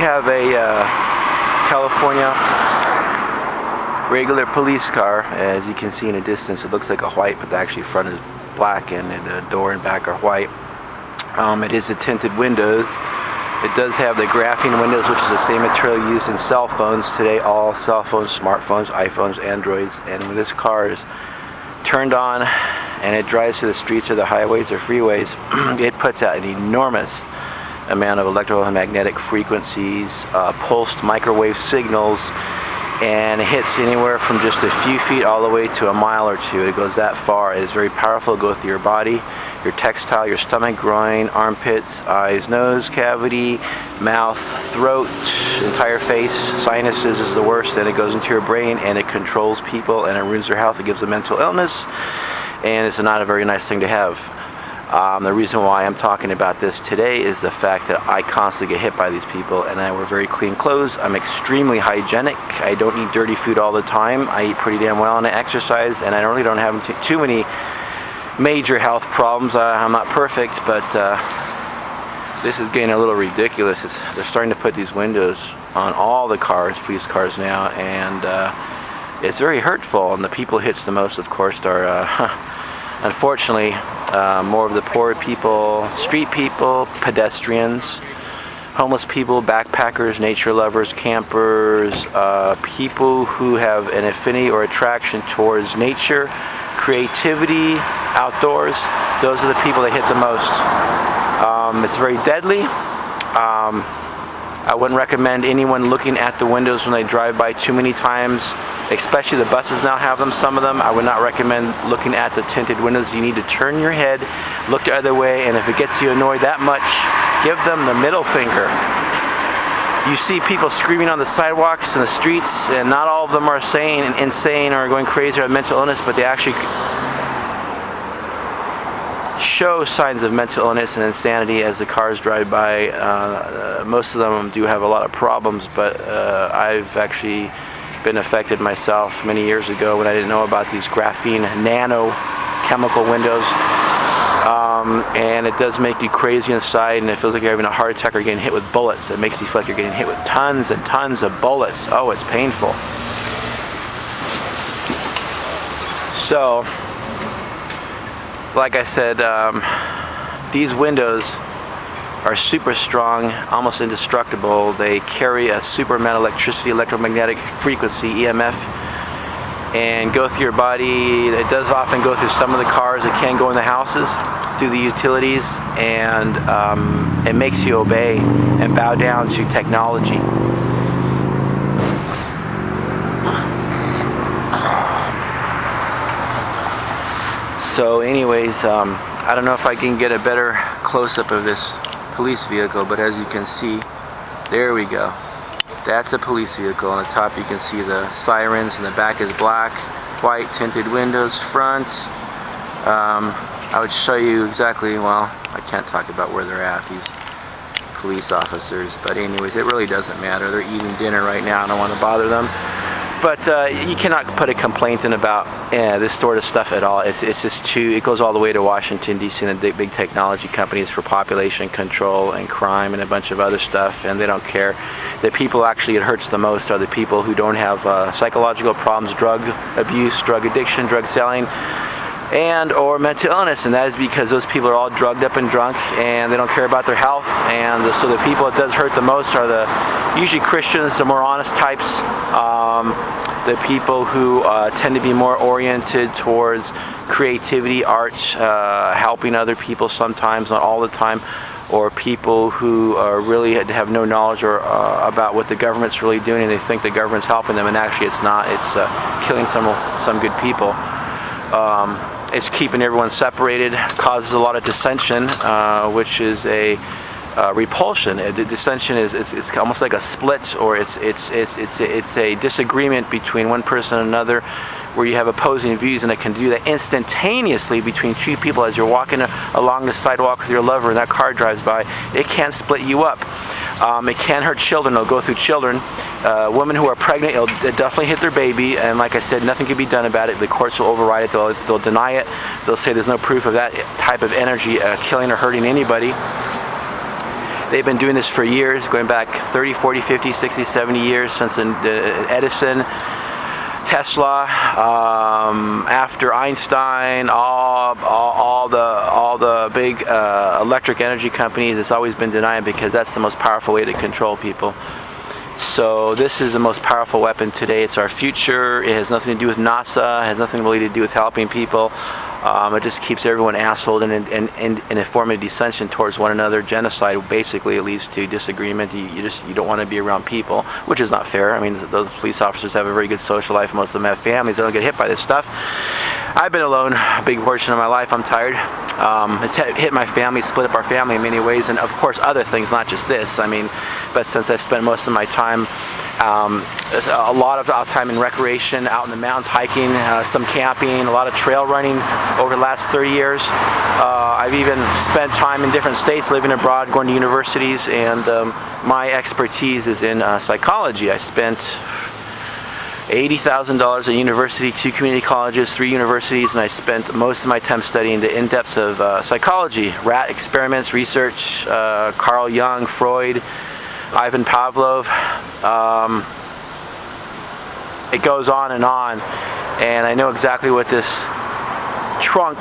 have a California regular police car. As you can see in the distance, it looks like a white, but actually front is black and the door and back are white. It is the tinted windows. It does have the graphene windows, which is the same material used in cell phones today. All cell phones, smartphones, iPhones, Androids. And when this car is turned on and it drives to the streets or the highways or freeways, it puts out an enormous amount of electromagnetic frequencies, pulsed microwave signals, and it hits anywhere from just a few feet all the way to a mile or two. It goes that far. It is very powerful. It goes through your body, your textile, your stomach, groin, armpits, eyes, nose cavity, mouth, throat, entire face. Sinuses is the worst. Then it goes into your brain and it controls people and it ruins their health. It gives them mental illness, and it's not a very nice thing to have. The reason why I'm talking about this today is the fact that I constantly get hit by these people, and I wear very clean clothes. I'm extremely hygienic. I don't eat dirty food all the time. I eat pretty damn well and I exercise, and I really don't have too many major health problems. I'm not perfect, but this is getting a little ridiculous. They're starting to put these windows on all the cars, police cars now, and it's very hurtful. And the people it hits the most, of course, are unfortunately more of the poor people, street people, pedestrians, homeless people, backpackers, nature lovers, campers, people who have an affinity or attraction towards nature, creativity, outdoors. Those are the people that hit the most. It's very deadly. I wouldn't recommend anyone looking at the windows when they drive by too many times, especially the buses now have them, some of them. I would not recommend looking at the tinted windows. You need to turn your head, look the other way, and if it gets you annoyed that much, give them the middle finger. You see people screaming on the sidewalks and the streets, and not all of them are insane or going crazy or have mental illness, but they actually show signs of mental illness and insanity as the cars drive by. Most of them do have a lot of problems, but I've actually been affected myself many years ago when I didn't know about these graphene nano chemical windows, and it does make you crazy inside, and it feels like you're having a heart attack or getting hit with bullets. It makes you feel like you're getting hit with tons and tons of bullets. Oh, it's painful. So like I said, these windows are super strong, almost indestructible. They carry a super amount of electricity, electromagnetic frequency, EMF, and go through your body. It does often go through some of the cars. It can go in the houses, through the utilities, and it makes you obey and bow down to technology. So anyways, I don't know if I can get a better close-up of this police vehicle, but as you can see, there we go. That's a police vehicle. On the top you can see the sirens, and the back is black, white tinted windows, front. I would show you exactly, well, I can't talk about where they're at, these police officers, but anyways, it really doesn't matter. They're eating dinner right now. I don't want to bother them. But you cannot put a complaint in about this sort of stuff at all. It's just too, it goes all the way to Washington, D.C. and the big technology companies for population control and crime and a bunch of other stuff, and they don't care. The people actually it hurts the most are the people who don't have psychological problems, drug abuse, drug addiction, drug selling, and or mental illness, and that is because those people are all drugged up and drunk and they don't care about their health. And so the people it does hurt the most are the usually Christians, the more honest types, the people who tend to be more oriented towards creativity, art, helping other people sometimes, not all the time, or people who really have no knowledge or about what the government's really doing, and they think the government's helping them, and actually it's not. It's killing some good people. It's keeping everyone separated, causes a lot of dissension, which is a repulsion. The dissension is it's almost like a split, or it's a disagreement between one person and another, where you have opposing views, and it can do that instantaneously between two people as you're walking along the sidewalk with your lover and that car drives by. It can split you up. It can hurt children. It'll go through children. Women who are pregnant, it'll definitely hit their baby, and like I said, nothing can be done about it. The courts will override it. They'll deny it. They'll say there's no proof of that type of energy killing or hurting anybody. They've been doing this for years, going back 30, 40, 50, 60, 70 years since Edison, Tesla, after Einstein, all the big electric energy companies. It's always been denied because that's the most powerful way to control people. So this is the most powerful weapon today. It's our future. It has nothing to do with NASA. It has nothing really to do with helping people. It just keeps everyone assholed and a form of dissension towards one another. Genocide, basically, it leads to disagreement. You don't want to be around people, which is not fair. I mean, those police officers have a very good social life. Most of them have families. They don't get hit by this stuff. I've been alone a big portion of my life. I'm tired. It's hit my family, split up our family in many ways, and of course other things, not just this. I mean, but since I spent most of my time, a lot of time in recreation, out in the mountains, hiking, some camping, a lot of trail running over the last 30 years. I've even spent time in different states, living abroad, going to universities, and my expertise is in psychology. I spent $80,000 at university, 2 community colleges, 3 universities, and I spent most of my time studying the in-depths of psychology, rat experiments, research, Carl Jung, Freud, Ivan Pavlov. It goes on, and I know exactly what this trunk,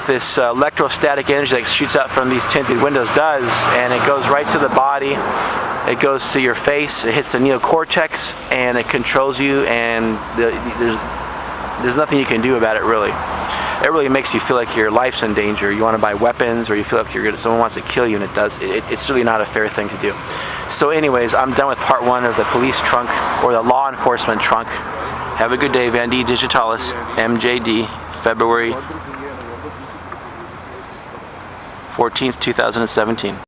this electrostatic energy that shoots out from these tinted windows does, and it goes right to the body. It goes to your face, it hits the neocortex, and it controls you, and there's nothing you can do about it, really. It really makes you feel like your life's in danger. You want to buy weapons, or you feel like someone wants to kill you, and it does. It's really not a fair thing to do. So anyways, I'm done with part 1 of the police trunk, or the law enforcement trunk. Have a good day. Vandee Digitalis, MJD, February 14th, 2017.